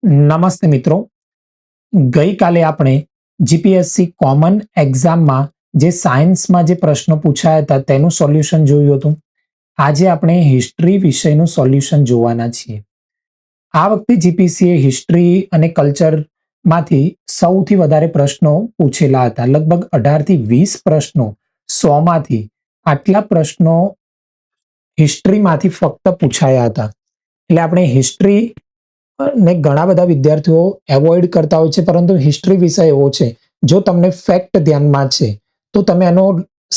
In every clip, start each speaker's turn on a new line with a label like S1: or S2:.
S1: નમસ્તે મિત્રો. ગઈકાલે આપણે જીપીએસસી કોમન એક્ઝામમાં જે સાયન્સમાં જે પ્રશ્નો પૂછાયા હતા તેનું સોલ્યુશન જોયું હતું. આજે આપણે હિસ્ટ્રી વિષયનું સોલ્યુશન જોવાના છીએ. આ વખતે જીપીએસસીએ હિસ્ટ્રી અને કલ્ચરમાંથી સૌથી વધારે પ્રશ્નો પૂછેલા હતા. લગભગ 18 થી 20 પ્રશ્નો 100 માંથી આટલા પ્રશ્નો હિસ્ટ્રીમાંથી ફક્ત પૂછાયા હતા. એટલે આપણે હિસ્ટ્રી ને ઘણા બધા વિદ્યાર્થીઓ એવોઇડ કરતા હોય છે, પરંતુ હિસ્ટ્રી વિષય એવો છે, જો તમને ફેક્ટ ધ્યાનમાં છે તો તમે એનો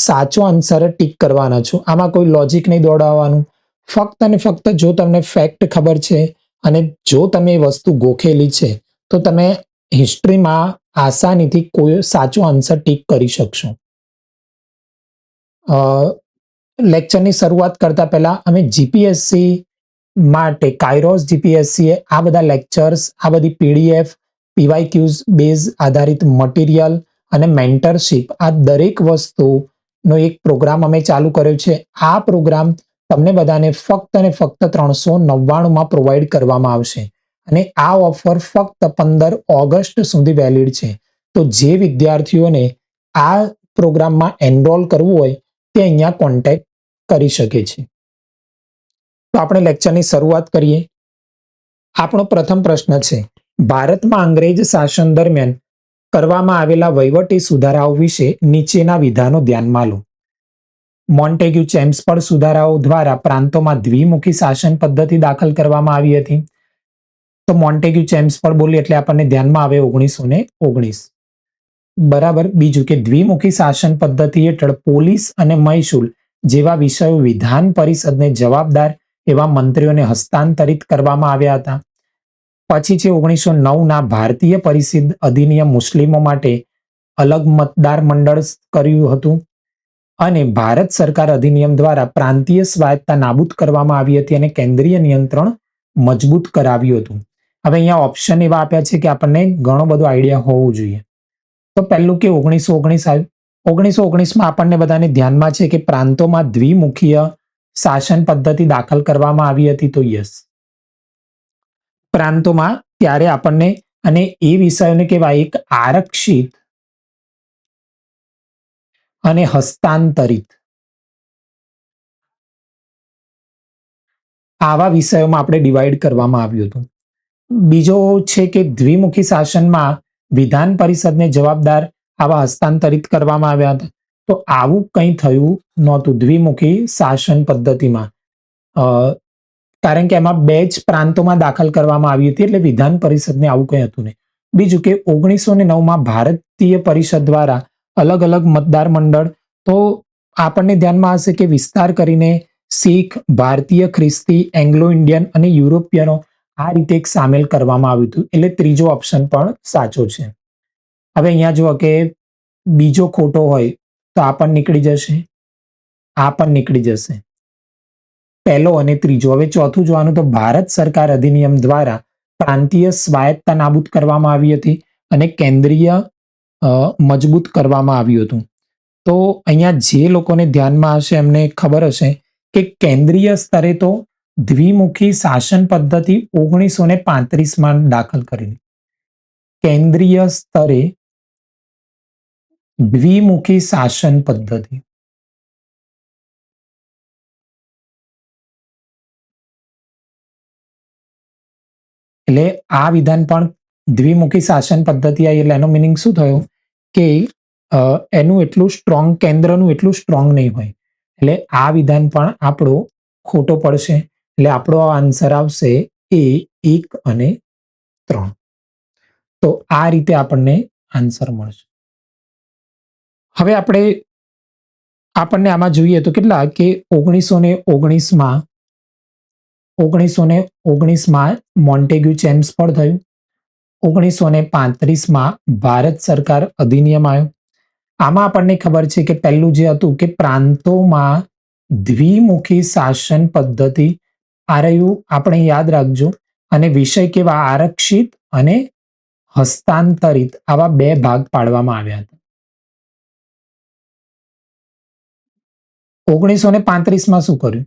S1: સાચો આન્સર ટીક કરવાના છો. આમાં કોઈ લોજિક નહીં દોડાવવાનું. ફક્ત અને ફક્ત જો તમને ફેક્ટ ખબર છે અને જો તમે એ વસ્તુ ગોખેલી છે તો તમે હિસ્ટ્રીમાં આસાનીથી કોઈ સાચો આન્સર ટીક કરી શકશો. લેક્ચરની શરૂઆત કરતા પહેલા અમે જીપીએસસી માટે કાઇરોસ જીપીએસસીએ આ બધા લેક્ચર્સ, આ બધી પીડીએફ, પીવાયક્યુઝ બેઝ આધારિત મટીરિયલ અને મેન્ટરશીપ, આ દરેક વસ્તુનો એક પ્રોગ્રામ અમે ચાલુ કર્યો છે. આ પ્રોગ્રામ તમને બધાને ફક્ત અને ફક્ત 399 પ્રોવાઈડ કરવામાં આવશે અને આ ઓફર ફક્ત 15 ઓગસ્ટ સુધી વેલિડ છે. તો જે વિદ્યાર્થીઓને આ પ્રોગ્રામમાં એનરોલ કરવું હોય તે અહીંયા કોન્ટેક્ટ કરી શકે છે. તો આપણે લેક્ચરની શરૂઆત કરીએ. આપણો પ્રથમ પ્રશ્ન છે, ભારતમાં અંગ્રેજ શાસન દરમિયાન કરવામાં આવેલા વહીવટી સુધારાઓ વિશે નીચેના વિધાનો ધ્યાનમાં લો. મોન્ટેગ્યુ ચેમ્સફોર્ડ સુધારાઓ દ્વારા પ્રાંતોમાં દ્વિમુખી શાસન પદ્ધતિ દાખલ કરવામાં આવી હતી. તો મોન્ટેગ્યુ ચેમ્સફોર્ડ બોલીએ એટલે આપણને ધ્યાનમાં આવે 1919. બરાબર. બીજું કે દ્વિમુખી શાસન પદ્ધતિ હેઠળ પોલીસ અને મહેસૂલ જેવા વિષયો વિધાન પરિષદને જવાબદાર એવા મંત્રીઓને હસ્તાંતરિત કરવામાં આવ્યા હતા. પછી છે 1909 ભારતીય પરિષદ અધિનિયમ મુસ્લિમો માટે અલગ મતદાર મંડળ કર્યું હતું અને ભારત સરકાર અધિનિયમ દ્વારા પ્રાંતીય સ્વાયત્તતા નાબૂદ કરવામાં આવી હતી અને કેન્દ્રીય નિયંત્રણ મજબૂત કરાવ્યું હતું. હવે અહીંયા ઓપ્શન એવા આપ્યા છે કે આપણને ઘણો બધો આઈડિયા હોવું જોઈએ. તો પહેલું કે 1919માં આપણને બધાને ધ્યાનમાં છે કે પ્રાંતોમાં દ્વિમુખીય શાસન પદ્ધતિ દાખલ કરવામાં આવી હતી. તો યસ, પ્રાંતોમાં ત્યારે આપણને, અને એ વિષયોને કહેવાય એક આરક્ષિત અને હસ્તાંતરિત, આવા વિષયોમાં આપણે ડિવાઈડ કરવામાં આવ્યું હતું. બીજો છે કે દ્વિમુખી શાસનમાં વિધાન પરિષદને જવાબદાર આવા હસ્તાંતરિત કરવામાં આવ્યા હતા. તો આવું કંઈ થયું નહોતું દ્વિમુખી શાસન પદ્ધતિમાં, કારણ કે એમાં 2 જ પ્રાંતોમાં દાખલ કરવામાં આવી હતી, એટલે વિધાન પરિષદને આવું કંઈ હતું નહીં. બીજું કે 1909 ભારતીય પરિષદ દ્વારા અલગ અલગ મતદાર મંડળ, તો આપણને ધ્યાનમાં હશે કે વિસ્તાર કરીને શીખ, ભારતીય ખ્રિસ્તી, એંગ્લો ઇન્ડિયન અને યુરોપિયનો આ રીતે એક સામેલ કરવામાં આવ્યું હતું. એટલે ત્રીજો ઓપ્શન પણ સાચો છે. હવે અહીંયા જુઓ કે બીજો ખોટો હોય તો આ પણ નીકળી જશે, આ પણ નીકળી જશે, પહેલો અને ત્રીજો. હવે ચોથું જોવાનું, તો ભારત સરકાર અધિનિયમ દ્વારા પ્રાંતીય સ્વાયત્તતા નાબૂદ કરવામાં આવી હતી અને કેન્દ્રીય મજબૂત કરવામાં આવ્યું હતું. તો અહીંયા જે લોકોને ધ્યાનમાં હશે એમને ખબર હશે કે કેન્દ્રીય સ્તરે તો દ્વિમુખી શાસન પદ્ધતિ 1935માં દાખલ કરેલી. કેન્દ્રીય સ્તરે દ્વિમુખી શાસન પદ્ધતિ, એટલે આ વિધાન પણ દ્વિમુખી શાસન પદ્ધતિ આવી, એટલે એનો મિનિંગ શું થયો કે એનું એટલું સ્ટ્રોંગ, કેન્દ્રનું એટલું સ્ટ્રોંગ નહીં હોય, એટલે આ વિધાન પણ આપણો ખોટો પડશે. એટલે આપણો આન્સર આવશે એ 1 અને 3. તો આ રીતે આપણને આન્સર મળશે. હવે આપણને આમાં જોઈએ તો કેટલા કે 1919માં મોન્ટેગ્યુ ચેમ્સફોર્ડ થયું. 1935માં ભારત સરકાર અધિનિયમ આવ્યો. આમાં આપણને ખબર છે કે પહેલું જે હતું કે પ્રાંતોમાં દ્વિમુખી શાસન પદ્ધતિ, આ રહ્યું, આપણે યાદ રાખજો. અને વિષય કેવા, આરક્ષિત અને હસ્તાંતરિત, આવા 2 ભાગ પાડવામાં આવ્યા હતા. 1935માં શું કર્યું?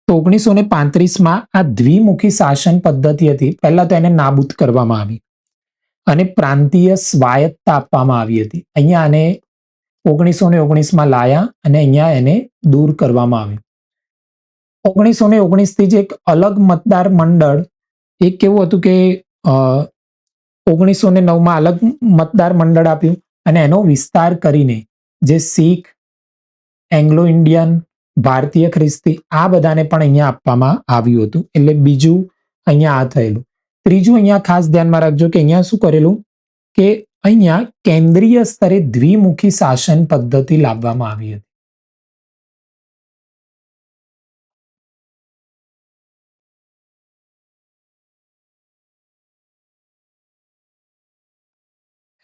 S1: તો 1935માં આ દ્વિમુખી શાસન પદ્ધતિ હતી. પહેલા તો એને નાબૂદ કરવામાં આવી અને પ્રાંતીય સ્વાયત્તા આપવામાં આવી હતી. અહીંયા આને 1919માં લાયા અને અહીંયા એને દૂર કરવામાં આવ્યું. 1919થી જ એક અલગ મતદાર મંડળ, એક કેવું હતું કે 1909માં અલગ મતદાર મંડળ આપ્યું અને એનો વિસ્તાર કરીને જે શીખ, એંગ્લો ઇન્ડિયન, ભારતીય ખ્રિસ્તી આ બધાને પણ અહીંયા આપવામાં આવ્યું હતું. એટલે બીજું અહીંયા આ થયેલું. ત્રીજું અહીંયા ખાસ ધ્યાનમાં રાખજો કે અહીંયા શું કરેલું કે અહીંયા કેન્દ્રીય સ્તરે દ્વિમુખી શાસન પદ્ધતિ લાવવામાં આવી હતી.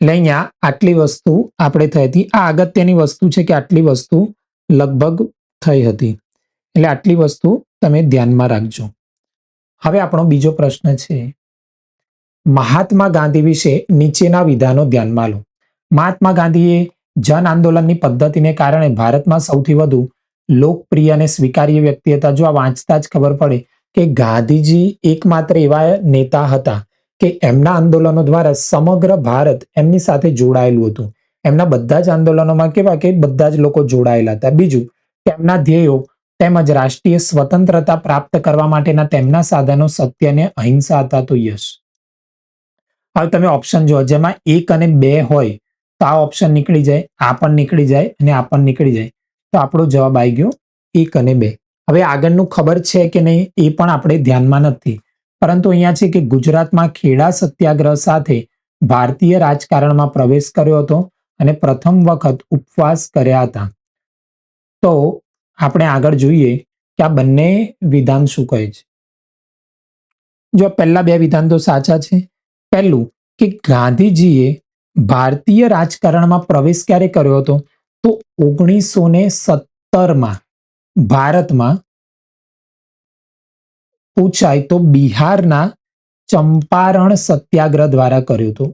S1: એટલે અહીંયા આટલી વસ્તુ આપણે થઈ હતી. આ અગત્યની વસ્તુ છે કે આટલી વસ્તુ લગભગ થઈ હતી. એટલે આટલી વસ્તુ તમે ધ્યાનમાં રાખજો. હવે આપણો બીજો પ્રશ્ન છે, મહાત્મા ગાંધી વિશે નીચેના વિધાનો ધ્યાનમાં લો. મહાત્મા ગાંધીએ જન આંદોલનની પદ્ધતિને કારણે ભારતમાં સૌથી વધુ લોકપ્રિય અને સ્વીકાર્ય વ્યક્તિ હતા. જો આ વાંચતા જ ખબર પડે કે ગાંધીજી એકમાત્ર એવા નેતા હતા કે એમના આંદોલનો દ્વારા સમગ્ર ભારત એમની સાથે જોડાયેલું હતું. એમના બધા જ આંદોલનોમાં કેવા કે બધા જ લોકો જોડાયેલા હતા. બીજું, તેમના ધ્યેયો તેમજ રાષ્ટ્રીય સ્વતંત્રતા પ્રાપ્ત કરવા માટેના તેમના સાધનો સત્ય અને અહિંસા હતા. તો યસ. હવે તમે ઓપ્શન જુઓ, જેમાં 1 અને 2 હોય તો આ ઓપ્શન નીકળી જાય, આ પણ નીકળી જાય અને આ પણ નીકળી જાય. તો આપણો જવાબ આવી ગયો 1 અને 2. હવે આગળનું ખબર છે કે નહીં એ પણ આપણે ધ્યાનમાં નથી, પરંતુ અહીંયા છે કે ગુજરાતમાં ખેડા સત્યાગ્રહ સાથે ભારતીય રાજકારણમાં પ્રવેશ કર્યો હતો અને પ્રથમ વખત ઉપવાસ કર્યા હતા. તો આપણે આગળ જોઈએ કે આ બંને વિધાન શું કહે છે. જો પહેલા 2 વિધાન તો સાચા છે. પહેલું કે ગાંધીજીએ ભારતીય રાજકારણમાં પ્રવેશ ક્યારે કર્યો હતો, તો 1917માં ભારતમાં પૂછાય તો બિહારના ચંપારણ સત્યાગ્રહ દ્વારા કર્યું હતું.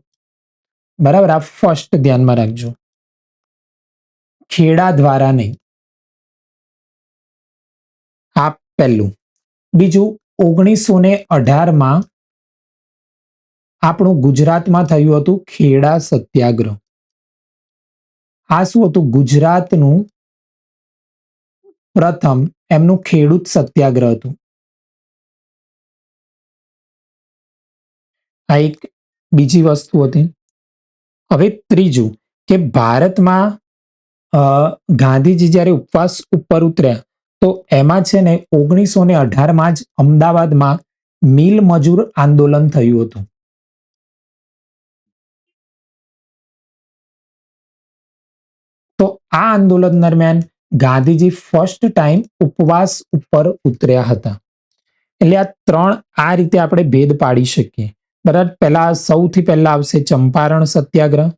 S1: બરાબર, આ ફર્સ્ટ ધ્યાનમાં રાખજો, ખેડા દ્વારા નહીં. આ પહેલું. બીજું, 1918માં આપણું ગુજરાતમાં થયું હતું ખેડા સત્યાગ્રહ. આ શું હતું, ગુજરાતનું પ્રથમ એમનું ખેડૂત સત્યાગ્રહ હતું. આ એક બીજી વસ્તુ હતી. હવે ત્રીજું કે ભારતમાં ગાંધીજી જ્યારે ઉપવાસ ઉપર ઉતર્યા તો એમાં છે ને 1918માં જ અમદાવાદમાં મિલ મજૂર આંદોલન થયું હતું. તો આ આંદોલન દરમિયાન ગાંધીજી ફર્સ્ટ ટાઈમ ઉપવાસ ઉપર ઉતર્યા હતા. એટલે આ 3 આ રીતે આપણે ભેદ પાડી શકીએ. બરાબર, પહેલા સૌથી પહેલા આવશે ચંપારણ સત્યાગ્રહ,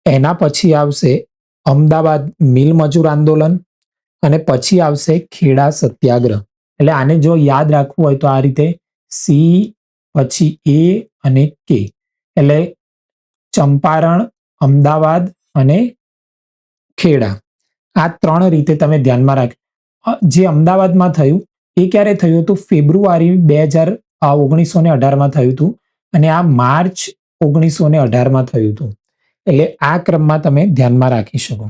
S1: એના પછી આવશે અમદાવાદ મિલ મજૂર આંદોલન અને પછી આવશે ખેડા સત્યાગ્રહ. એટલે આને જો યાદ રાખવું હોય તો આ રીતે સી, પછી એ અને કે. એટલે ચંપારણ, અમદાવાદ અને ખેડા, આ 3 રીતે તમે ધ્યાનમાં રાખ. જે અમદાવાદમાં થયું એ ક્યારે થયું હતું, ફેબ્રુઆરી 1918માં થયું હતું અને આ માર્ચ 1918માં થયું હતું. એટલે આ ક્રમમાં તમે ધ્યાનમાં રાખી શકો.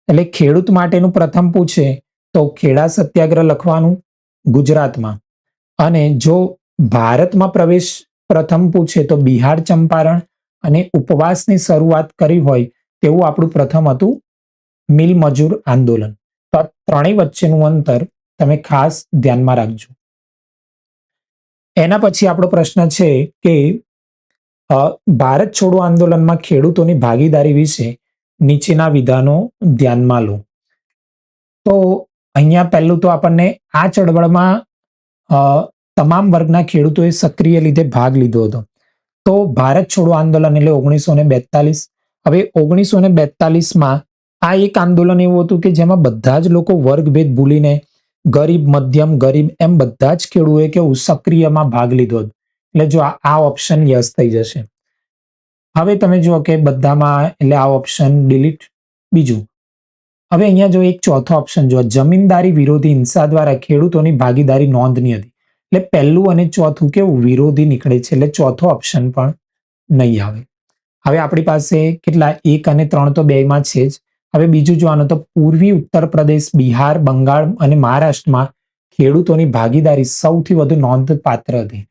S1: એટલે ખેડૂત માટેનું પ્રથમ પૂછે તો ખેડા સત્યાગ્રહ લખવાનું ગુજરાતમાં, અને જો ભારતમાં પ્રવેશ પ્રથમ પૂછે તો બિહાર ચંપારણ, અને ઉપવાસની શરૂઆત કરી હોય તેવું આપણું પ્રથમ હતું મિલ મજૂર આંદોલન. તો આ ત્રણેય વચ્ચેનું અંતર તમે ખાસ ધ્યાનમાં રાખજો. એના પછી આપણો પ્રશ્ન છે કે ભારત છોડો આંદોલનમાં ખેડૂતોની ભાગીદારી વિશે નીચેના વિધાનો ધ્યાનમાં લો. તો અહીંયા પહેલું તો આપણને આ ચળવળમાં તમામ વર્ગના ખેડૂતોએ સક્રિય રીતે ભાગ લીધો હતો. તો ભારત છોડો આંદોલન એટલે 1942. હવે 1942માં આ એક આંદોલન એવું હતું કે જેમાં બધા જ લોકો વર્ગભેદ ભૂલીને ગરીબ, મધ્યમ, ગરીબ એમ બધા જ ખેડૂતોએ કેવું સક્રિયમાં ભાગ લીધો હતો. એટલે જો આ ઓપ્શન યસ થઈ જશે. હવે તમે જુઓ કે બધામાં, એટલે આ ઓપ્શન ડિલીટ. બીજું, હવે અહીંયા જો એક ચોથો ઓપ્શન જો જમીનદારી વિરોધી હિંસા દ્વારા ખેડૂતોની ભાગીદારી નોંધની હતી. એટલે પહેલું અને ચોથું કેવું વિરોધી નીકળે છે, એટલે ચોથો ઓપ્શન પણ નહીં આવે. હવે આપણી પાસે કેટલા 1 અને 3 તો બેમાં છે જ. હવે બીજું જોવાનું તો પૂર્વી ઉત્તર પ્રદેશ, બિહાર, બંગાળ અને મહારાષ્ટ્રમાં ખેડૂતોની ભાગીદારી સૌથી વધુ નોંધપાત્ર હતી.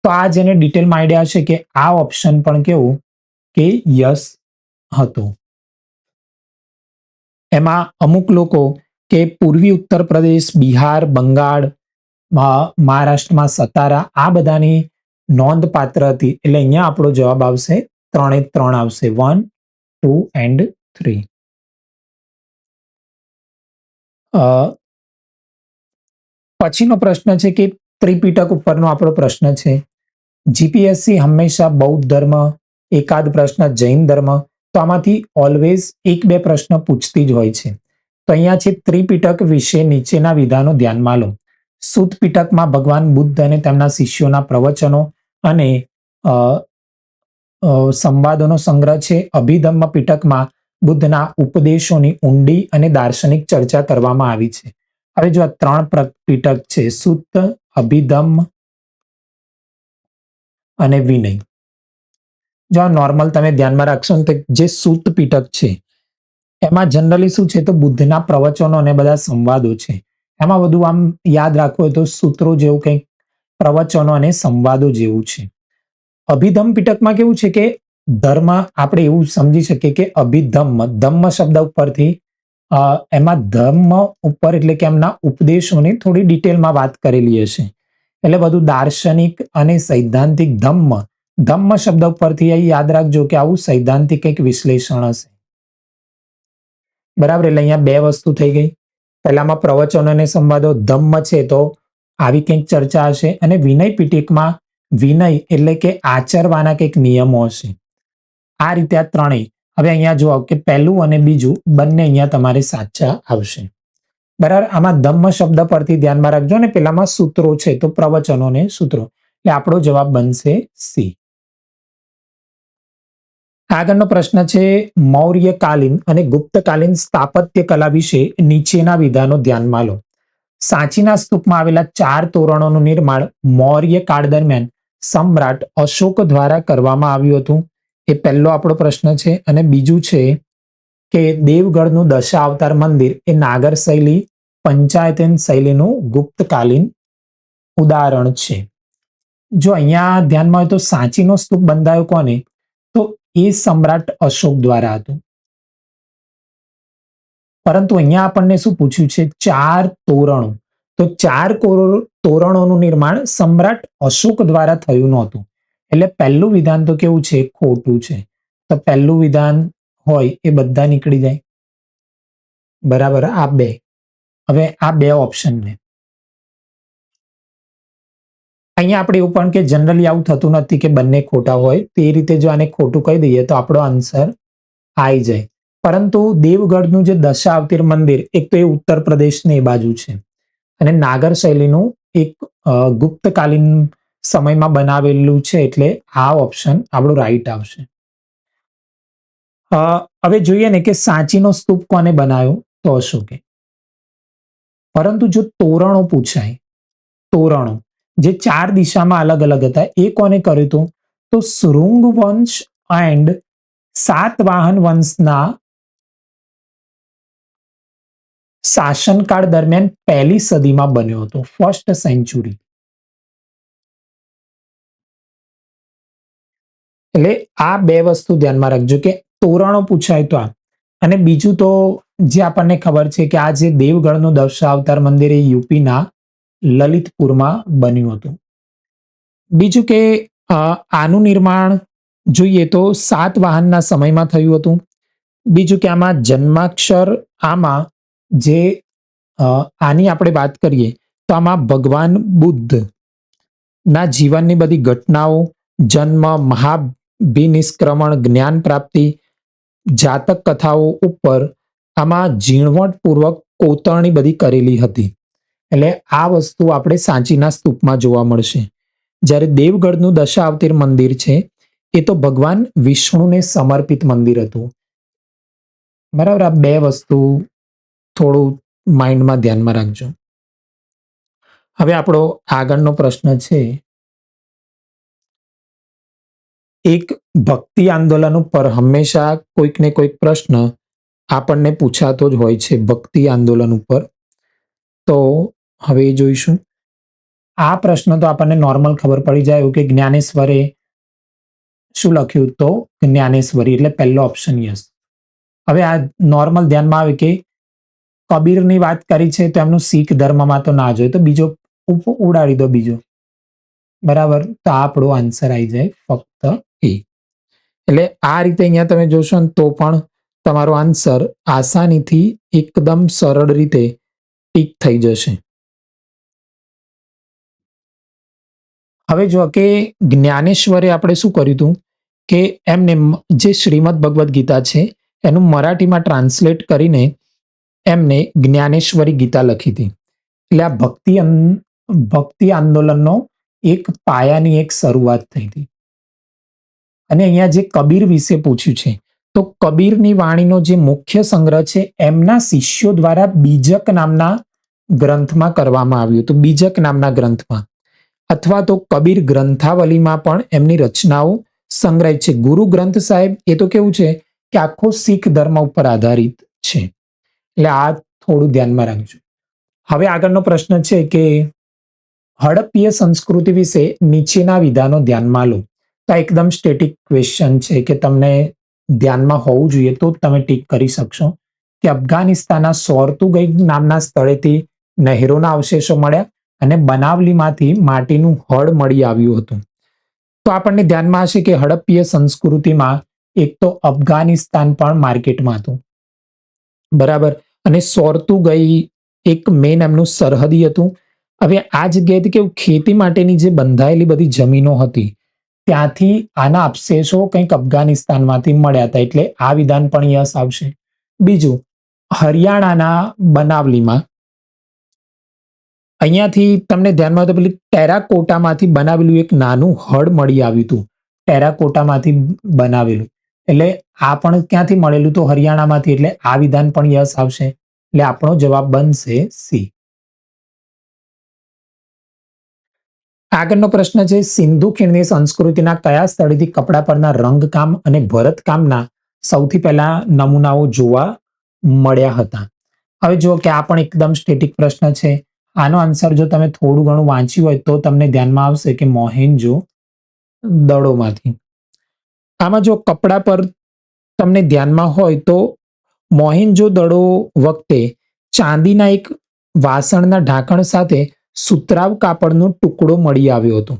S1: તો આ જેને ડિટેલમાં આઈડિયા છે કે આ ઓપ્શન પણ કેવું કે યસ હતું. એમાં અમુક લોકો કે પૂર્વી ઉત્તર પ્રદેશ, બિહાર, બંગાળ, મહારાષ્ટ્રમાં સતારા આ બધાની નોંધપાત્ર હતી. એટલે અહીંયા આપણો જવાબ આવશે 3 એ 3 આવશે 1, 2 and 3. પછીનો પ્રશ્ન છે કે ત્રિપિટક ઉપરનો આપણો પ્રશ્ન છે. જીપીએસસી હંમેશા બૌદ્ધ ધર્મ, એકાદ પ્રશ્ન જૈન ધર્મ, તો આમાંથી ઓલવેઝ 1-2 પ્રશ્ન પૂછતી જ હોય છે. તો અહીંયા છે ત્રિપિટક વિશે નીચેના વિધાનો ધ્યાનમાં લો. સુત પિટકમાં ભગવાન બુદ્ધ અને તેમના શિષ્યોના પ્રવચનો અને સંવાદોનો સંગ્રહ છે. અભિધમ્મ પિટકમાં બુદ્ધના ઉપદેશોની ઊંડી અને દાર્શનિક ચર્ચા કરવામાં આવી છે. હવે જો આ 3 પિટક છે, સુત, અભિધમ્મ અને વિનય. જો નોર્મલ તમે ધ્યાનમાં રાખશો ને તો જે સુત પિટક છે એમાં જનરલી શું છે તો બુદ્ધના પ્રવચનો અને બધા સંવાદો છે. એમાં બધું આમ યાદ રાખવું હોય તો સૂત્રો જેવું કંઈક પ્રવચનો અને સંવાદો જેવું છે. અભિધમ્મ પિટકમાં કેવું છે કે ધર્મ આપણે એવું સમજી શકીએ કે અભિધમ્મ ધમ્મ શબ્દ ઉપરથી એમાં ધર્મ ઉપર એટલે કે એમના ઉપદેશોની થોડી ડિટેલમાં વાત કરેલી હશે. એટલે બધું દાર્શનિક અને સૈદ્ધાંતિક ધમ્મ શબ્દ ઉપરથી યાદ રાખજો કે આવું સૈદ્ધાંતિક એક વિશ્લેષણ હશે. બરાબર, એટલે અહીંયા 2 વસ્તુ થઈ ગઈ. પહેલામાં પ્રવચનો અને સંવાદો ધમ્મ છે તો આવી કંઈક ચર્ચા હશે. અને વિનય પિટકમાં વિનય એટલે કે આચરવાના કંઈક નિયમો હશે. આ રીતે આ ત્રણેય. હવે અહીંયા જુઓ કે પહેલું અને બીજું બંને અહીંયા તમારે સાચા આવશે. બરાબર, આમાં ધમ્મ શબ્દ પરથી ધ્યાનમાં રાખજો ને પેલામાં સૂત્રો છે તો પ્રવચનો અને સૂત્રો. એટલે આપણો જવાબ બનશે સી. આગળનો પ્રશ્ન છે મૌર્યકાલીન અને ગુપ્તકાલીન સ્થાપત્ય કલા વિશે નીચેના વિધાનો ધ્યાનમાં લો. સાંચીના સ્તૂપમાં આવેલા 4 તોરણોનું નિર્માણ મૌર્ય કાળ દરમિયાન સમ્રાટ અશોક દ્વારા કરવામાં આવ્યું હતું. એ પહેલો આપણો પ્રશ્ન છે. અને બીજું છે કે દેવગઢનું દશાવતાર મંદિર એ નાગર શૈલી, પંચાયતન શૈલીનું ગુપ્તકાલીન ઉદાહરણ છે. જો અહીંયા ધ્યાનમાં હોય તો સાંચીનો સ્તૂપ બંધાયો કોને? તો એ સમ્રાટ અશોક દ્વારા હતું. પરંતુ અહીંયા આપણને શું પૂછ્યું છે? 4 તોરણો. તો 4 તોરણોનું નિર્માણ સમ્રાટ અશોક દ્વારા થયું નહોતું. એટલે પહેલું વિધાન તો કેવું છે? ખોટું છે. તો પહેલું વિધાન હોય એ બધા નીકળી જાય. બરાબર, આ 2. હવે આ 2 ઓપ્શન ને અહીંયા આપણે એવું પણ કે જનરલી આવું થતું નથી કે બંને ખોટા હોય. તે રીતે જો આને ખોટું કહી દઈએ તો આપણો આન્સર આવી જાય. પરંતુ દેવગઢનું જે દશાવતાર મંદિર એક તો એ ઉત્તર પ્રદેશની એ બાજુ છે અને નાગર શૈલીનું એક ગુપ્તકાલીન સમયમાં બનાવેલું છે. એટલે આ ઓપ્શન આપણો રાઈટ આવશે. હવે જોઈએ ને કે સાંચીનો સ્તૂપ કોને બનાવ્યો? તો અશોકે. પરંતુ જો તોરણો પૂછાય, તોરણો જે 4 દિશામાં અલગ અલગ હતા એ કોને કર્યું હતું? તો શૃંગ વંશ એન્ડ સાતવાહન વંશના શાસનકાળ દરમિયાન 1લી સદીમાં બન્યો હતો, 1st સેન્ચુરી. એટલે આ 2 વસ્તુ ધ્યાનમાં રાખજો કે તોરણો પૂછાય તો આ. અને બીજું તો જે આપણને ખબર છે કે આ જે દેવગઢનું દશાવતાર મંદિર એ યુપીના લલિતપુરમાં બન્યું હતું. બીજું કે આનું નિર્માણ જોઈએ તો સાતવાહનના સમયમાં થયું હતું. બીજું કે આમાં જન્માક્ષર, આમાં જે આની આપણે વાત કરીએ તો આમાં ભગવાન બુદ્ધ ના જીવનની બધી ઘટનાઓ, જન્મ, મહાભિનિષ્ક્રમણ, જ્ઞાન પ્રાપ્તિ, જાતક કથાઓ ઉપર આમાં ઝીણવટપૂર્વક કોતરણી બધી કરેલી હતી. એટલે આ વસ્તુ આપણે સાંચીના સ્તૂપમાં જોવા મળશે. જ્યારે દેવગઢનું દશાવતાર મંદિર છે એ તો ભગવાન વિષ્ણુને સમર્પિત મંદિર હતું. બરાબર, આ 2 વસ્તુ થોડું માઇન્ડમાં ધ્યાનમાં રાખજો. હવે આપણો આગળનો પ્રશ્ન છે, એક ભક્તિ આંદોલન ઉપર હંમેશા કોઈક ને કોઈક પ્રશ્ન આપણને પૂછાતો જ હોય છે ભક્તિ આંદોલન ઉપર. તો હવે જોઈશું. આ પ્રશ્ન તો આપણને નોર્મલ ખબર પડી જાય કે જ્ઞાનેશ્વરે શું લખ્યું, તો જ્ઞાનેશ્વરી એટલે પહેલો ઓપ્શન યસ. હવે આ નોર્મલ ધ્યાનમાં આવે કે કબીરની વાત કરી છે તો એમનું શીખ ધર્મમાં તો ના જોઈએ, તો બીજો ઉડાડી દો બીજો. બરાબર, તો આપણો આન્સર આવી જાય ફક્ત એ. એટલે આ રીતે અહીંયા તમે જોશો ને તો પણ તમારો આન્સર આસાનીથી એકદમ સરળ રીતે ટીક થઈ જશે. હવે જો કે જ્ઞાનેશ્વરે આપણે શું કર્યું હતું કે એમને જે શ્રીમદ ભગવદ્ ગીતા છે એનું મરાઠીમાં ટ્રાન્સલેટ કરીને એમને જ્ઞાનેશ્વરી ગીતા લખી હતી. એટલે આ ભક્તિ આંદોલનનો એક પાયાની એક શરૂઆત થઈ હતી. અને અહીંયા જે કબીર વિશે પૂછ્યું છે, તો કબીરની વાણીનો જે મુખ્ય સંગ્રહ છે એમના શિષ્યો દ્વારા બીજક નામના ગ્રંથમાં કરવામાં આવ્યું હતું. બીજક નામના ગ્રંથમાં અથવા તો કબીર ગ્રંથાવલીમાં પણ એમની રચનાઓ સંગ્રહિત છે. ગુરુ ગ્રંથ સાહેબ એ તો કેવું છે કે આખો શીખ ધર્મ ઉપર આધારિત છે. એટલે આ થોડું ધ્યાનમાં રાખજો. હવે આગળનો પ્રશ્ન છે કે હડપ્પીય સંસ્કૃતિ વિશે નીચેના વિધાનો ધ્યાનમાં લો. તો આ એકદમ સ્ટેટિક ક્વેશ્ચન છે કે તમને ધ્યાનમાં હોવું જોઈએ તો તમે ટીક કરી શકશો. કે અફઘાનિસ્તાનના સોરતુગઈ નામના સ્થળેથી નહેરોના અવશેષો મળ્યા અને બનાવલીમાંથી માટીનું હળ મળી આવ્યું હતું. તો આપણને ધ્યાનમાં હશે કે હડપ્પીય સંસ્કૃતિમાં એક તો અફઘાનિસ્તાન પણ માર્કેટમાં હતું. બરાબર, અને સોરતુગઈ એક મેન એમનું સરહદી હતું. હવે આ જગ્યાએથી કેવું ખેતી માટેની જે બંધાયેલી બધી જમીનો હતી ત્યાંથી આના અવશેષો કંઈક અફઘાનિસ્તાનમાંથી મળ્યા હતા. એટલે આ વિધાન પણ યસ આવશે. બીજું, હરિયાણાના બનાવલીમાં અહીંયાથી તમને ધ્યાનમાં તો પેલી ટેરાકોટામાંથી બનાવેલું એક નાનું હળ મળી આવ્યું હતું. ટેરાકોટામાંથી બનાવેલું, એટલે આ પણ ક્યાંથી મળેલું, તો હરિયાણામાંથી. એટલે આ વિધાન પણ યસ આવશે. એટલે આપણો જવાબ બનશે સી. આગળનો પ્રશ્ન છે, સિંધુ ખીણની સંસ્કૃતિના કયા સ્થળેથી કપડા પરના રંગકામ અને ભરતકામના સૌથી પહેલા નમૂનાઓ જોવા મળ્યા હતા? હવે જુઓ કે આ પણ એકદમ સ્ટેટિક પ્રશ્ન છે. આનો આન્સર જો તમે થોડું ઘણું વાંચ્યું હોય તો તમને ધ્યાનમાં આવશે કે મોહેન્જો દડોમાંથી. આમાં જો કપડા પર તમને ધ્યાનમાં હોય તો મોહેન્જો દડો વખતે ચાંદીના એક વાસણના ઢાંકણ સાથે સુતરાવ કાપડનો ટુકડો મળી આવ્યો હતો.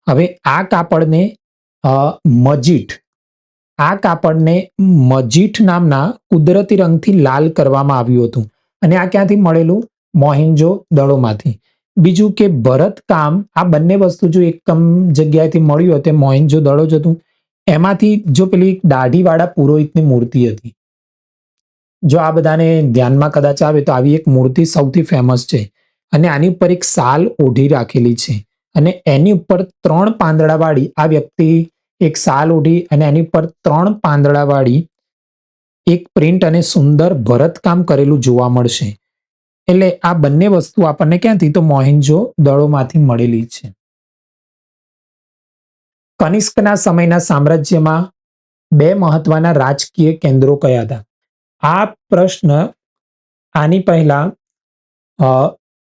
S1: હવે આ કાપડને મજીઠ નામના કુદરતી રંગથી લાલ કરવામાં આવ્યું હતું. અને આ ક્યાંથી મળેલું? મોહેન્જો દડોમાંથી. બીજું કે ભરતકામ, આ બંને વસ્તુ જો એક જગ્યાએથી મળ્યું હોય તે મોહેન્જો દડો જ હતું. એમાંથી જો પેલી દાઢીવાળા પુરોહિતની મૂર્તિ હતી, જો આ બધાને ધ્યાનમાં કદાચ આવે તો આવી એક મૂર્તિ સૌથી ફેમસ છે. અને આની ઉપર એક સાલ ઓઢી રાખેલી છે અને એની ઉપર 3 પાંદડાવાળી આ વ્યક્તિ એક સાલ ઓઢી અને એની ઉપર 3 પાંદડાવાળી એક પ્રિન્ટ અને સુંદર ભરતકામ કરેલું જોવા મળશે. એટલે આ બંને વસ્તુ આપણને ક્યાંથી? તો મોહેન્જો દડોમાંથી મળેલી છે. કનિષ્કના સમયના સામ્રાજ્યમાં 2 મહત્વના રાજકીય કેન્દ્રો કયા હતા? આ પ્રશ્ન આની પહેલા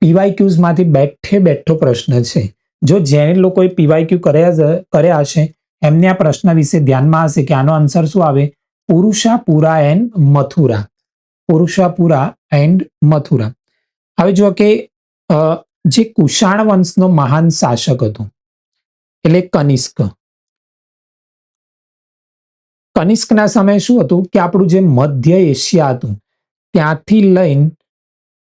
S1: પીવાયક્યુઝ માંથી બેઠો પ્રશ્ન છે. જો જેને લોકોએ પીવાયક્યુ કર્યા હશે એમને આ પ્રશ્ન વિશે ધ્યાનમાં હશે કે આનો આન્સર શું આવે? પુરુષાપુરા એન્ડ મથુરા. પુરુષાપુરા એન્ડ મથુરા. હવે જુઓ કે જે કુષાણ વંશનો મહાન શાસક હતો એટલે કનિષ્ક. કનિષ્કના સમયે શું હતું કે આપણું જે મધ્ય એશિયા હતું ત્યાંથી લઈને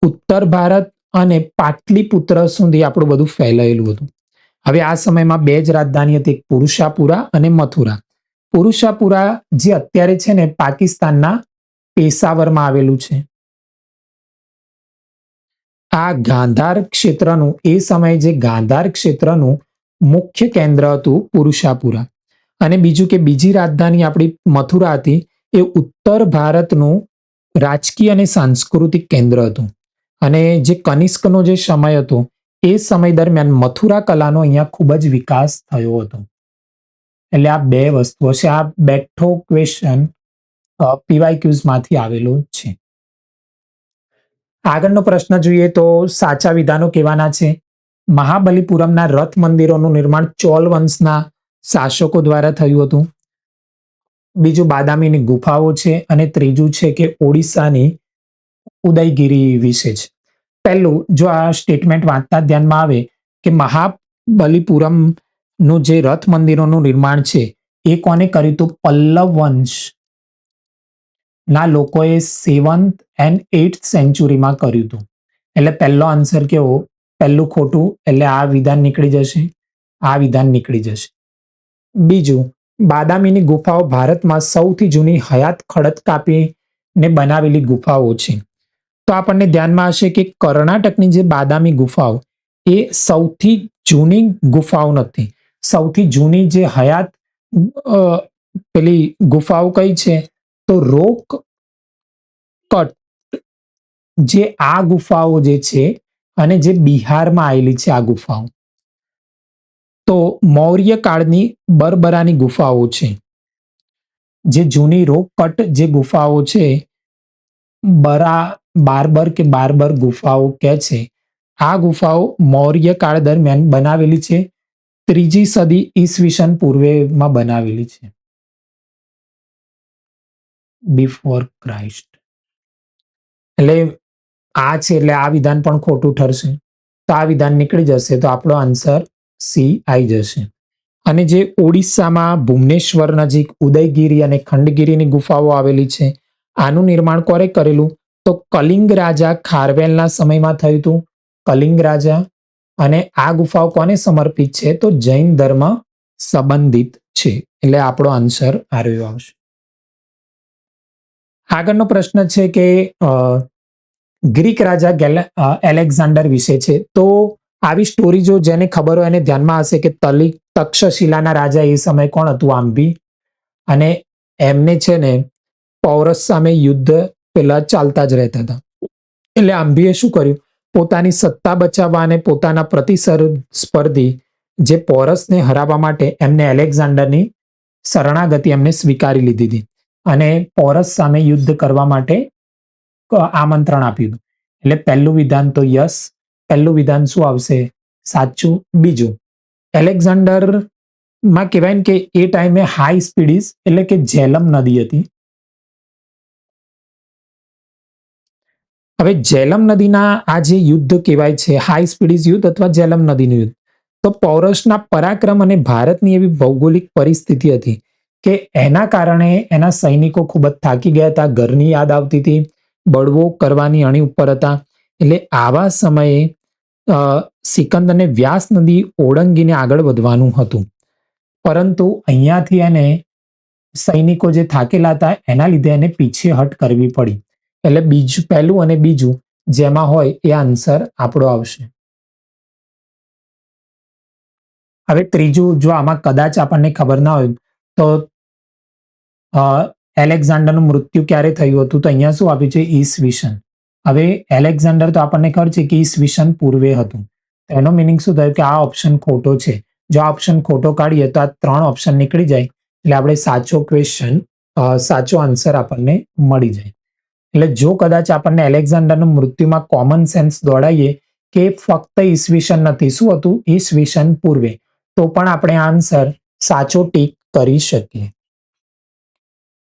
S1: ઉત્તર ભારત અને પાટલીપુત્ર સુધી આપણું બધું ફેલાયેલું હતું. હવે આ સમયમાં 2 જ રાજધાની હતી, પુરુષાપુરા અને મથુરા. પુરુષાપુરા જે અત્યારે છે ને પાકિસ્તાનના પેશાવરમાં આવેલું છે. આ ગાંધાર ક્ષેત્રનું એ સમયે જે ગાંધાર ક્ષેત્રનું મુખ્ય કેન્દ્ર હતું પુરુષાપુરા. અને બીજું કે બીજી રાજધાની આપણી મથુરા હતી એ ઉત્તર ભારતનું રાજકીય અને સાંસ્કૃતિક કેન્દ્ર હતું. અને જે કનિષ્કનો જે સમય હતો એ સમય દરમિયાન મથુરા કલાનો અહીંયા ખૂબ જ વિકાસ થયો હતો. એટલે આ બે વસ્તુઓ છે. આ બેઠો ક્વેશ્ચન PYQs માંથી આવેલો છે. આગળનો પ્રશ્ન જોઈએ તો સાચા વિધાનો કહેવાના છે. મહાબલીપુરમના રથ મંદિરોનું નિર્માણ ચોલ વંશના શાસકો દ્વારા થયું હતું. બીજું બાદામીની ગુફાઓ છે અને ત્રીજું છે કે ઓડિશાની ઉદયગીરી વિશે છે. પહેલું, જો આ સ્ટેટમેન્ટ વાંચતા ધ્યાનમાં આવે કે મહાબલીપુરમ નું જે રથ મંદિરોનું નિર્માણ છે એ કોને કર્યું હતું? પલ્લવ વંશ ના લોકોએ 7th and 8th સેન્ચુરીમાં કર્યું હતું. એટલે પહેલો આન્સર કેવો? પહેલું ખોટું, એટલે આ વિધાન નીકળી જશે, આ વિધાન નીકળી જશે. બીજું, બાદામીની ગુફાઓ ભારતમાં સૌથી જૂની હયાત ખડક કાપીને બનાવેલી ગુફાઓ છે. તો આપણને ધ્યાનમાં હશે કે કર્ણાટકની જે બાદામી ગુફાઓ એ સૌથી જૂની ગુફાઓ નથી. સૌથી જૂની જે હયાત પેલી ગુફાઓ કઈ છે? તો રોક કટ, જે આ ગુફાઓ જે છે અને જે બિહારમાં આવેલી છે આ ગુફાઓ. તો મૌર્ય કાળની બરબરાની ગુફાઓ છે. જે જૂની રોક કટ જે ગુફાઓ છે, બારબર કે બારબર ગુફાઓ કે છે, આ ગુફાઓ મૌર્ય કાળ દરમિયાન બનાવેલી છે. 3જી સદી ઈસવીસન પૂર્વેમાં બનાવેલી છે, બિફોર ક્રાઇસ્ટ. એટલે આ છે, એટલે આ વિધાન પણ ખોટું ઠરશે. તો આ વિધાન નીકળી જશે, તો આપણો આન્સર સી આવી જશે. અને જે ઓડિશામાં ભુવનેશ્વર નજીક ઉદયગીરી અને ખંડગીરીની ગુફાઓ આવેલી છે, આનું નિર્માણ કોણે કરેલું? તો કલિંગ રાજા ખારવેલના સમયમાં થયું હતું. કલિંગ રાજા. અને આ ગુફાઓ કોને સમર્પિત છે? તો જૈન ધર્મ સંબંધિત છે. એટલે આપણો આન્સર આ રહ્યો આવશે. આગળનો પ્રશ્ન છે કે ગ્રીક રાજા એલેક્ઝાન્ડર વિશે છે. તો આવી સ્ટોરી જો જેને ખબર હોય એને ધ્યાનમાં હશે કે તક્ષશિલાના રાજા એ સમય કોણ હતું? આંભી. અને એમને છે ને પૌરસ સામે યુદ્ધ પેલા ચાલતા જ રહેતા હતા. એટલે આંભીએ શું કર્યું? પોતાની સત્તા બચાવવા અને પોતાના પ્રતિસ્પર્ધી જે પોરસને હરાવવા માટે એમને એલેક્ઝાન્ડરની શરણાગતિ એમને સ્વીકારી લીધી હતી અને પોરસ સામે યુદ્ધ કરવા માટે આમંત્રણ આપ્યું હતું. એટલે પહેલું વિધાન તો યસ, પહેલું વિધાન શું આવશે? સાચું. બીજું, એલેક્ઝાન્ડર માં કહેવાય ને કે એ ટાઈમે હાઈ સ્પીડીઝ એટલે કે ઝેલમ નદી હતી. હવે ઝેલમ નદીના આ જે યુદ્ધ કહેવાય છે હાઈ સ્પીડીઝ યુદ્ધ અથવા ઝેલમ નદીનું યુદ્ધ, તો પૌરસના પરાક્રમ અને ભારતની એવી ભૌગોલિક પરિસ્થિતિ હતી કે એના કારણે એના સૈનિકો ખૂબ જ થાકી ગયા હતા, ઘરની યાદ આવતી હતી, બળવો કરવાની અણી ઉપર હતા. એટલે આવા સમયે સિકંદરને વ્યાસ નદી ઓળંગીને આગળ વધવાનું હતું. પરંતુ અહીંયાથી એને સૈનિકો જે થાકેલા હતા એના લીધે એને પીછેહટ કરવી પડી. એટલે બીજું, પહેલું અને બીજું જેમાં હોય એ આન્સર આપણો આવશે. હવે ત્રીજું, જો આમાં કદાચ આપણને ખબર ના હોય તો એલેક્ઝાન્ડરનું મૃત્યુ ક્યારે થયું હતું? તો અહીંયા શું આપ્યું છે? ઈસવીસન. હવે એલેક્ઝાન્ડર તો આપણને ખબર છે કે ઈસવીસન પૂર્વે હતું. એનો મિનિંગ શું થયું કે આ ઓપ્શન ખોટો છે. જો આ ઓપ્શન ખોટો કાઢીએ તો આ 3 ઓપ્શન નીકળી જાય, એટલે આપણે સાચો ક્વેશ્ચન, સાચો આન્સર આપણને મળી જાય. એટલે જો કદાચ આપણને એલેક્ઝાન્ડરનું મૃત્યુમાં કોમન સેન્સ દોડાઈએ કે ફક્ત ઈસવીસન નથી, શું હતું? ઈસવીસન પૂર્વે, તો પણ આપણે આન્સર સાચો ટીક કરી શકીએ.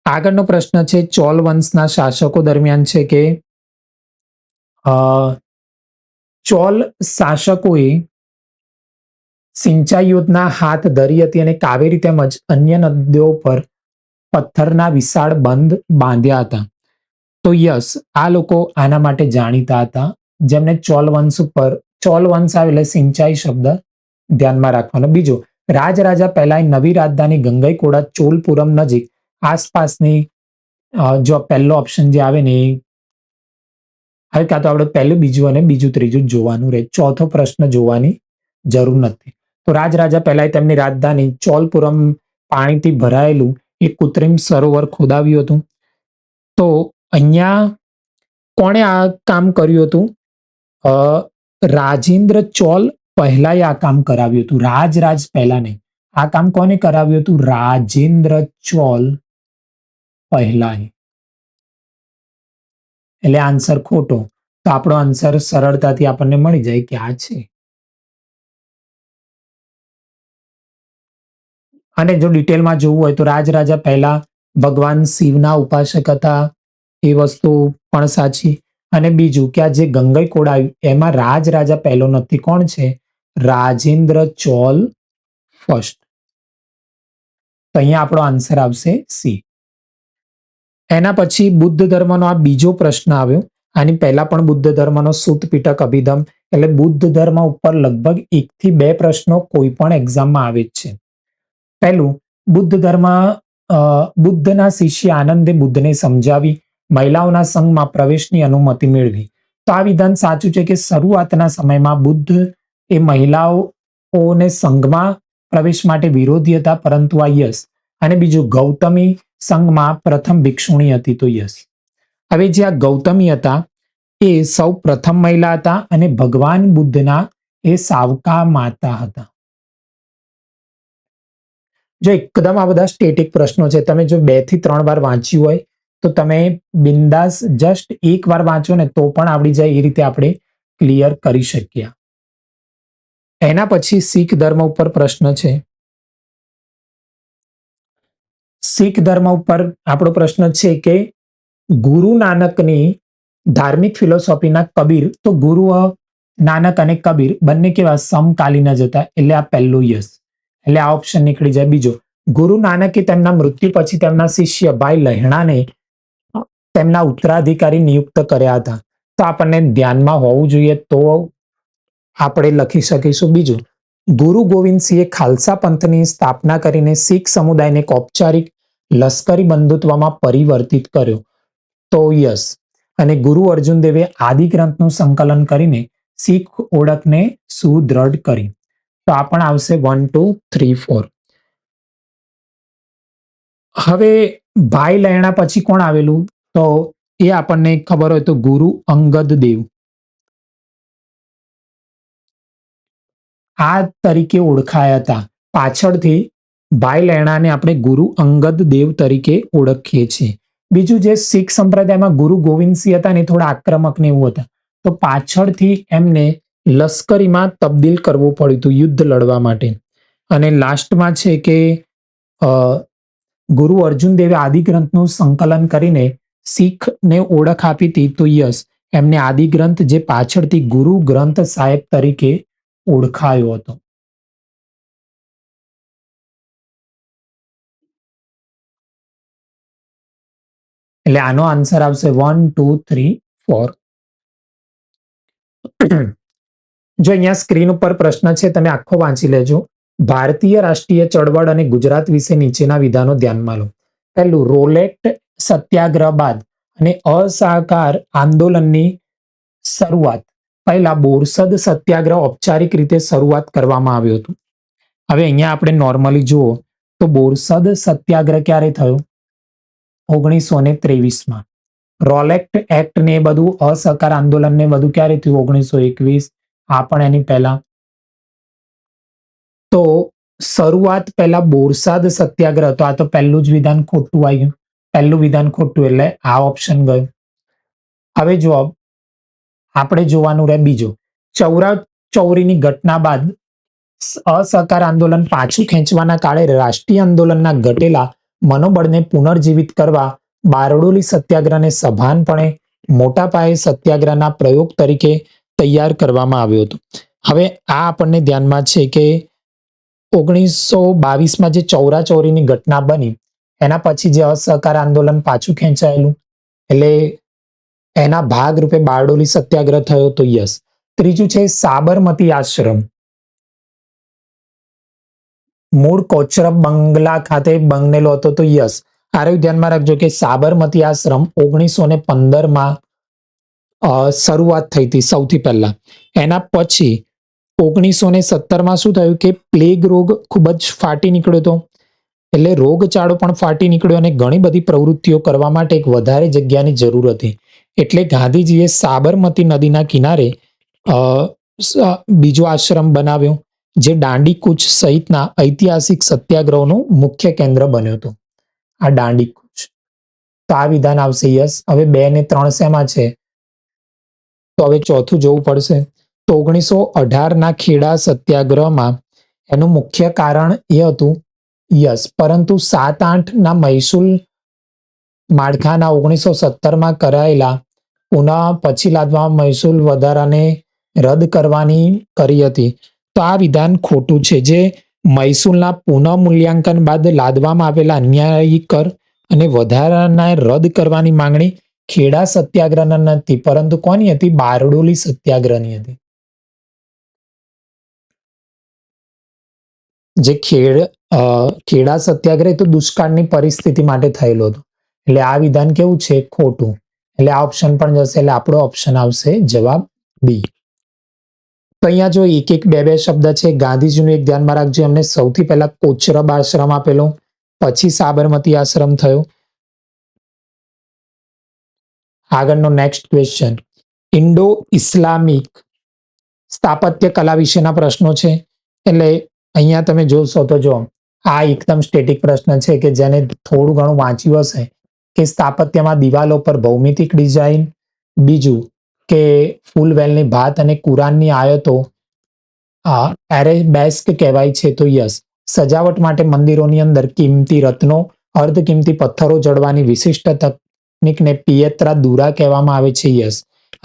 S1: આગળનો પ્રશ્ન છે ચોલ વંશના શાસકો દરમિયાન છે કે ચોલ શાસકોએ સિંચાઈ યોજના હાથ ધરી હતી અને કાવેરી તેમજ અન્ય નદીઓ પર પથ્થરના વિશાળ બંધ બાંધ્યા હતા. તો યસ, આ લોકો આના માટે જાણીતા હતા, જેમને ચોલ વંશ ઉપર, ચોલ વંશ આવે એટલે સિંચાઈ શબ્દ ધ્યાનમાં રાખવાનો. બીજું, રાજા પહેલા નવી રાજધાની ગંગઈકોડા ચોલપુરમ નજીક આસપાસની, જો પહેલો ઓપ્શન જે આવે ને હવે કાં તો આપણે પહેલું, બીજું અને બીજું ત્રીજું જોવાનું રહે, ચોથો પ્રશ્ન જોવાની જરૂર નથી. તો રાજા પહેલા તેમની રાજધાની ચોલપુરમ પાણીથી ભરાયેલું એક કૃત્રિમ સરોવર ખોદાવ્યું હતું. તો અહીંયા કોણે આ કામ કર્યું હતું? રાજેન્દ્ર ચોલ પહેલાએ આ કામ કરાવ્યું હતું. રાજ પહેલા નહીં. આ કામ કોને કરાવ્યું હતું? રાજેન્દ્ર ચોલ પહેલાએ. એટલે આન્સર ખોટો. તો આપણો આન્સર સરળતાથી આપણને મળી જાય કે આ છે. અને જો ડિટેલમાં જોવું હોય તો રાજા પહેલા ભગવાન શિવના ઉપાસક હતા, એ વસ્તુ પણ સાચી. અને બીજું કે આ જે ગંગઈકોડા આવ્યું એમાં રાજા પહેલો નથી. કોણ છે? રાજેન્દ્ર ચોલ ફર્સ્ટ. તો અહીંયા આપણો આન્સર આવશે સી. એના પછી બુદ્ધ ધર્મનો આ બીજો પ્રશ્ન આવ્યો. આની પહેલા પણ બુદ્ધ ધર્મનો સૂત પીટક અભિધમ, એટલે બુદ્ધ ધર્મ ઉપર લગભગ 1 થી 2 પ્રશ્નો કોઈ પણ એક્ઝામમાં આવે જ છે. પહેલું, બુદ્ધ ધર્મ બુદ્ધના શિષ્ય આનંદે બુદ્ધને સમજાવી મહિલાઓના સંઘમાં પ્રવેશની અનુમતિ મેળવી. તો આ વિધાન સાચું છે કે શરૂઆતના સમયમાં બુદ્ધ એ મહિલાઓને સંઘમાં પ્રવેશ માટે વિરોધી હતા, પરંતુ આ યસ. અને બીજું, ગૌતમી સંઘમાં પ્રથમ ભિક્ષુણી હતી, તો યસ. હવે જે આ ગૌતમી હતા એ સૌ પ્રથમ મહિલા હતા અને ભગવાન બુદ્ધના એ સાવકા માતા હતા. જો એકદમ આ બધા સ્ટેટિક પ્રશ્નો છે, તમે જો 2 થી 3 વાર વાંચ્યું હોય તો તમે બિંદાસ જસ્ટ એક વાર વાંચો ને તો પણ આવડી જાય, એ રીતે આપણે ક્લિયર કરી શકીએ. એના પછી શીખ ધર્મ ઉપર પ્રશ્ન છે. શીખ ધર્મ ઉપર આપણો પ્રશ્ન છે કે ગુરુ નાનકની ધાર્મિક ફિલોસોફીના કબીર, તો ગુરુ નાનક અને કબીર બંને કેવા સમકાલીન જ હતા, એટલે આ પહેલું યસ. એટલે આ ઓપ્શન નીકળી જાય. બીજો, ગુરુ નાનકે તેમના મૃત્યુ પછી તેમના શિષ્ય ભાઈ લહેણાને તેમના ઉત્તરાધિકારી નિયુક્ત કર્યા હતા. તો આપણને ધ્યાનમાં હોવું જોઈએ, તો આપણે લખી શકીશું. બીજું, ગુરુ ગોવિંદસિંહે ખાલસા પંથની સ્થાપના કરીને શીખ સમુદાયને એક ઔપચારિક લશ્કરી બંધુત્વમાં પરિવર્તિત કર્યો, તો યસ. અને ગુરુ અર્જુન દેવે આદિ ગ્રંથનું સંકલન કરીને શીખ ઓળખને સુદ્રઢ કરી. તો આ પણ આવશે 1, 2, 3, 4. હવે ભાઈ લહેણા પછી કોણ આવેલું? તો એ આપણને ખબર હોય તો ગુરુ અંગદ દેવ આ તરીકે ઓળખાયા હતા. પાછળથી ભાઈ લહેણાને આપણે ગુરુ અંગદ દેવ તરીકે ઓળખીએ છીએ. બીજું, જે શીખ સંપ્રદાયમાં ગુરુ ગોવિંદસિંહ હતા ને થોડા આક્રમક ને એવું હતા, તો પાછળથી એમને લશ્કરીમાં તબદીલ કરવું પડ્યું હતું યુદ્ધ લડવા માટે. અને લાસ્ટમાં છે કે ગુરુ અર્જુન દેવે આદિ ગ્રંથનું સંકલન કરીને શીખને ઓળખ આપી હતી, તો યસ, એમને આદિ ગ્રંથ જે પાછળથી ગુરુ ગ્રંથ સાહેબ તરીકે ઓળખાયો હતો. એટલે આનો આન્સર આવશે 1, 2, 3, 4. જો અહીંયા સ્ક્રીન ઉપર પ્રશ્ન છે, તમે આખો વાંચી લેજો. ભારતીય રાષ્ટ્રીય ચળવળ અને ગુજરાત વિશે નીચેના વિધાનો ધ્યાનમાં લો. પહેલું, રોલેટ સત્યાગ્રહ બાદ અને અસહકાર આંદોલનની શરૂઆત પહેલા બોરસદ સત્યાગ્રહ ઔપચારિક રીતે શરૂઆત કરવામાં આવ્યું હતું. હવે અહીંયા આપણે નોર્મલી જુઓ તો બોરસદ સત્યાગ્રહ ક્યારે થયો? 1923માં. રોલેટ એક્ટ ને બધું અસહકાર આંદોલન ને બધું ક્યારે થયું? 1921. આ પણ એની પહેલા. તો શરૂઆત પહેલા બોરસાદ સત્યાગ્રહ, તો આ તો પહેલું જ વિધાન ખોટું આવ્યું. પહેલું વિધાન ખોટું એટલે આ ઓપ્શન ગયો. હવે જો આપણે જોવાનું રહે બીજો, ચૌરા ચૌરીની ઘટના બાદ અસહકાર આંદોલન પાછું ખેંચવાના કાળે રાષ્ટ્રીય આંદોલનના ઘટેલા મનોબળને પુનર્જીવિત કરવા બારડોલી સત્યાગ્રહને સભાનપણે મોટા પાયે સત્યાગ્રહના પ્રયોગ તરીકે તૈયાર કરવામાં આવ્યો હતો. હવે આ આપણને ધ્યાનમાં છે કે 1922માં જે ચૌરાચૌરીની ઘટના બની એના પછી જે અસહકાર આંદોલન પાછું ખેંચાયેલું, એટલે એના ભાગરૂપે બારડોલી સત્યાગ્રહ થયો, તો યસ. ત્રીજું છે સાબરમતી આશ્રમ, મૂળ કોચરબ બંગલા ખાતે બનેલો હતો, તો યસ. આરે ધ્યાનમાં રાખજો કે સાબરમતી આશ્રમ 1915માં શરૂઆત થઈ હતી સૌથી પહેલા. એના પછી 1917માં શું થયું કે પ્લેગ રોગ ખૂબ જ ફાટી નીકળ્યો હતો. એટલે રોગચાળો પણ ફાટી નીકળ્યો અને ઘણી બધી પ્રવૃત્તિઓ કરવા માટે એક વધારે જગ્યાની જરૂર હતી. એટલે ગાંધીજીએ સાબરમતી નદીના કિનારે બીજો આશ્રમ બનાવ્યો, જે દાંડી કૂચ સહિતના ઐતિહાસિક સત્યાગ્રહોનું મુખ્ય કેન્દ્ર બન્યો હતો. આ દાંડી કૂચ. તો આ વિધાન આવશે યસ. હવે 2 ને 3 શેમાં છે? તો હવે ચોથું જોવું પડશે. તો 1918ના ખેડા સત્યાગ્રહમાં એનું મુખ્ય કારણ એ હતું યસ, પરંતુ 7-8 ના મહેસૂલ માળખાના 1917માં કરાયેલા પુનઃ પછી લાદવામાં મહેસૂલ વધારાને રદ કરવાની કરી હતી. તો આ વિધાન ખોટું છે. જે મહેસૂલના પુનઃ મૂલ્યાંકન બાદ લાદવામાં આવેલા અન્યાયી કર અને વધારાના રદ કરવાની માંગણી ખેડા સત્યાગ્રહના નથી, પરંતુ કોની હતી? બારડોલી સત્યાગ્રહની હતી. જે ખેડા સત્યાગ્રહ તો દુષ્કાળની પરિસ્થિતિ માટે થયેલો હતો. એટલે આ વિધાન કેવું છે? ખોટું. એટલે આ ઓપ્શન પણ જશે. એટલે આપણો ઓપ્શન આવશે જવાબ બી. તો અહીંયા જો એક એક બે શબ્દ છે. ગાંધીજીનું એક ધ્યાનમાં રાખજો, એમને સૌથી પહેલા કોચરબ આશ્રમ આપેલો, પછી સાબરમતી આશ્રમ થયો. આગળનો નેક્સ્ટ ક્વેશ્ચન, ઇન્ડો ઇસ્લામિક સ્થાપત્ય કલા વિશેના પ્રશ્નો છે. એટલે અહીંયા તમે જોશો તો જો આ એકદમ સ્ટેટિક પ્રશ્ન છે કે જેને થોડું ઘણું વાંચ્યું હશે કે સ્થાપત્યમાં દિવાલો પર ભૌમિતિક ડિઝાઇન, બીજું કે ફૂલ વેલની ભાત અને કુરાનની આયતો એરેબેસ્ક કહેવાય છે. તો યસ, સજાવટ માટે મંદિરોની અંદર કિંમતી રત્નો, અર્ધ કિંમતી પથ્થરો જડવાની વિશિષ્ટ તકનીકને પિયેત્રા દુરા કહેવામાં આવે છે. યસ.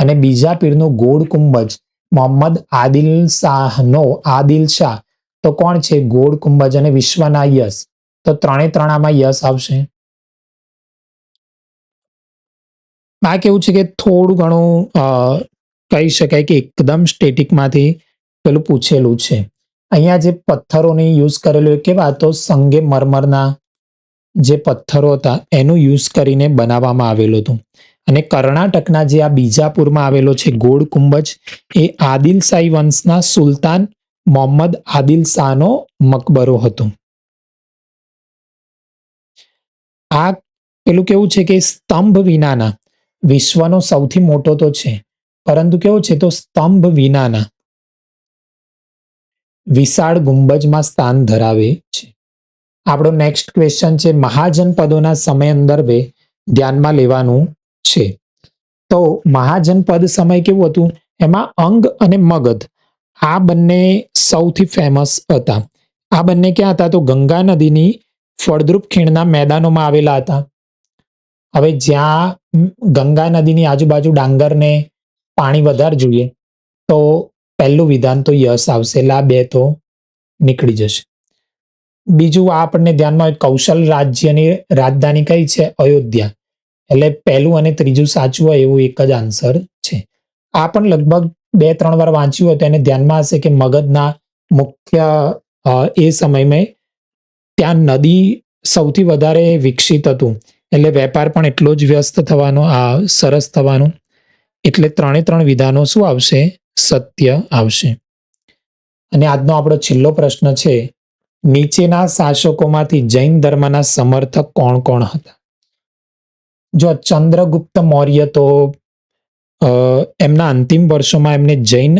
S1: અને બીજા પીરનું ગોળ કુંભજ મોહમ્મદ આદિલ શાહ તો કોણ છે? ગોળ કુંભજ. અને વિશ્વના યસ. તો 3 આમાં યસ આવશે. આ કેવું છે કે થોડું ઘણું કહી શકાય કે એકદમ સ્ટેટિકમાંથી પેલું પૂછેલું છે. અહીંયા જે પથ્થરોની યુઝ કરેલું કેવા? તો સંગે મરમરના જે પથ્થરો હતા એનું યુઝ કરીને બનાવવામાં આવેલું હતું. અને કર્ણાટકના જે આ બીજાપુરમાં આવેલો છે ગોળ કુંભજ, એ આદિલશાહી વંશના સુલતાન મોહમ્મદ આદિલ શાહનો મકબરો હતો. આ પેલું કેવું છે કે સ્તંભ વિનાના, વિશ્વનો સૌથી મોટો તો છે, પરંતુ કેવું છે? તો સ્તંભ વિનાના વિશાળ ગુંબજમાં સ્થાન ધરાવે છે. આપણો નેક્સ્ટ ક્વેશ્ચન છે, મહાજનપદોના સમય સંદર્ભે ધ્યાનમાં લેવાનું છે. તો મહાજનપદ સમય કેવું હતું? એમાં અંગ અને મગધ આ બંને સૌથી ફેમસ હતા. આ બંને ક્યાં હતા? તો ગંગા નદીની ફળદ્રુપ ખીણના મેદાનોમાં આવેલા હતા. હવે જ્યાં ગંગા નદીની આજુબાજુ ડાંગરને પાણી વધારે જોઈએ તો પહેલું વિધાન તો યસ આવશે. એટલે આ 2 તો નીકળી જશે. બીજું આ આપણને ધ્યાનમાં હોય, કૌશલ રાજ્યની રાજધાની કઈ છે? અયોધ્યા. એટલે પહેલું અને ત્રીજું સાચું હોય એવું એક જ આન્સર છે. આ પણ લગભગ 2-3 વાર વાંચ્યું હોય તો એને ધ્યાનમાં હશે કે મગધના મુખ્ય એ સમયમાં ત્યાં નદી સૌથી વધારે વિકસિત હતું, એટલે વેપાર પણ એટલો જ વ્યસ્ત થવાનો, સરસ થવાનો. એટલે 3 વિધાનો શું આવશે? સત્ય આવશે. અને આજનો આપણો છેલ્લો પ્રશ્ન છે, નીચેના શાસકોમાંથી જૈન ધર્મના સમર્થક કોણ કોણ હતા? જો ચંદ્રગુપ્ત મૌર્ય તો એમના અંતિમ વર્ષોમાં એમને જૈન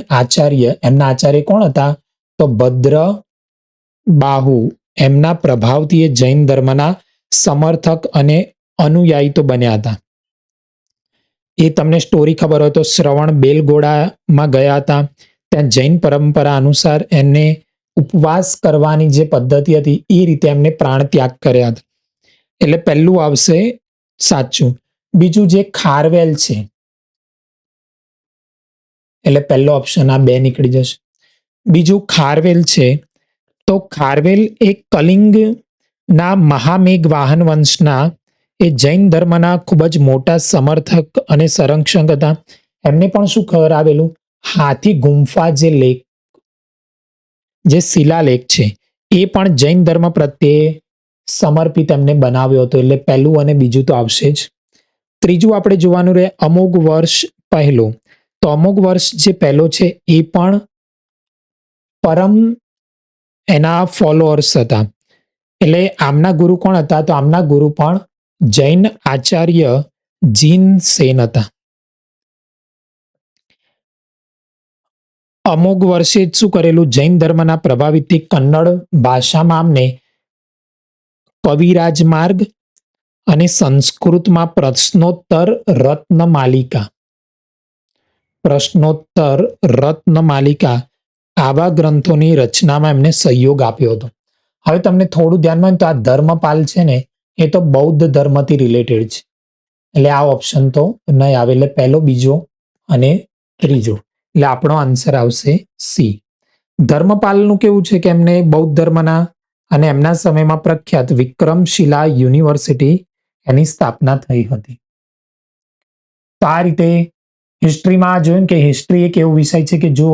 S1: એમના આચાર્ય કોણ હતા? તો ભદ્ર બાહુ. એમના પ્રભાવથી એ જૈન ધર્મના સમર્થક અને અનુયાયી તો બન્યા હતા. એ તમને સ્ટોરી ખબર હોય તો શ્રવણ બેલગોળામાં ગયા હતા. ત્યાં જૈન પરંપરા અનુસાર એમને ઉપવાસ કરવાની જે પદ્ધતિ હતી એ રીતે એમને પ્રાણ ત્યાગ કર્યા હતા. એટલે પહેલું આવશે સાચું. બીજું જે ખારવેલ છે, એટલે પહેલો ઓપ્શન આ 2 નીકળી જશે. બીજું ખારવેલ છે, તો ખારવેલ એ કલિંગના મહામેઘ વાહન વંશના એ જૈન ધર્મના ખૂબ જ મોટા સમર્થક અને સંરક્ષક હતા. એમને પણ શું કરાવેલું? હાથી ગુંફા જે શિલાલેખ છે એ પણ જૈન ધર્મ પ્રત્યે સમર્પિત એમને બનાવ્યો હતો. એટલે પહેલું અને બીજું તો આવશે જ. ત્રીજું આપણે જોવાનું રહે અમોઘ વર્ષ પહેલો. તો અમોઘ વર્ષ જે પહેલો છે એ પણ પરમ એના ફોલોઅર્સ હતા. એટલે આમના ગુરુ કોણ હતા? તો આમના ગુરુ પણ જૈન આચાર્ય જીન સેન હતા. અમુક વર્ષે શું કરેલું? જૈન ધર્મના પ્રભાવિતથી કન્નડ ભાષામાં આમને કવિરાજ માર્ગ અને સંસ્કૃતમાં પ્રશ્નોત્તર રત્નમાલિકા આવા ગ્રંથોની રચનામાં એમને સહયોગ આપ્યો હતો. હવે તમને થોડું ધ્યાનમાં તો આ ધર્મપાલ છે ને એ તો બૌદ્ધ ધર્મથી રિલેટેડ છે, એટલે આ ઓપ્શન તો નહીં આવે. એટલે પહેલો, બીજો અને ત્રીજો. એટલે આપણો આન્સર આવશે સી. ધર્મપાલનું કેવું છે કે એમને બૌદ્ધ ધર્મના અને એમના સમયમાં પ્રખ્યાત વિક્રમશિલા યુનિવર્સિટી એની સ્થાપના થઈ હતી. તો આ રીતે હિસ્ટ્રીમાં જોયું કે હિસ્ટ્રી એક એવો વિષય છે કે જો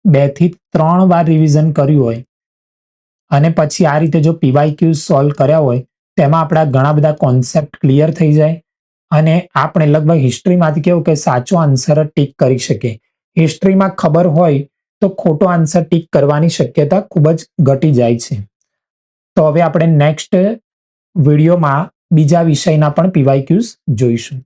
S1: 2 થી 3 વાર રિવિઝન કર્યું હોય અને પછી આ રીતે જો PYQ સોલ્વ કર્યા હોય તેમાં આપણા ઘણા બધા કોન્સેપ્ટ ક્લિયર થઈ જાય અને આપણે લગભગ હિસ્ટ્રીમાંથી કેવું કે સાચો આન્સર ટીક કરી શકીએ. હિસ્ટ્રીમાં ખબર હોય તો ખોટો આન્સર ટીક કરવાની શક્યતા ખૂબ જ ઘટી જાય છે. તો હવે આપણે નેક્સ્ટ વિડીયોમાં બીજા વિષયના પણ PYQs જોઈશું.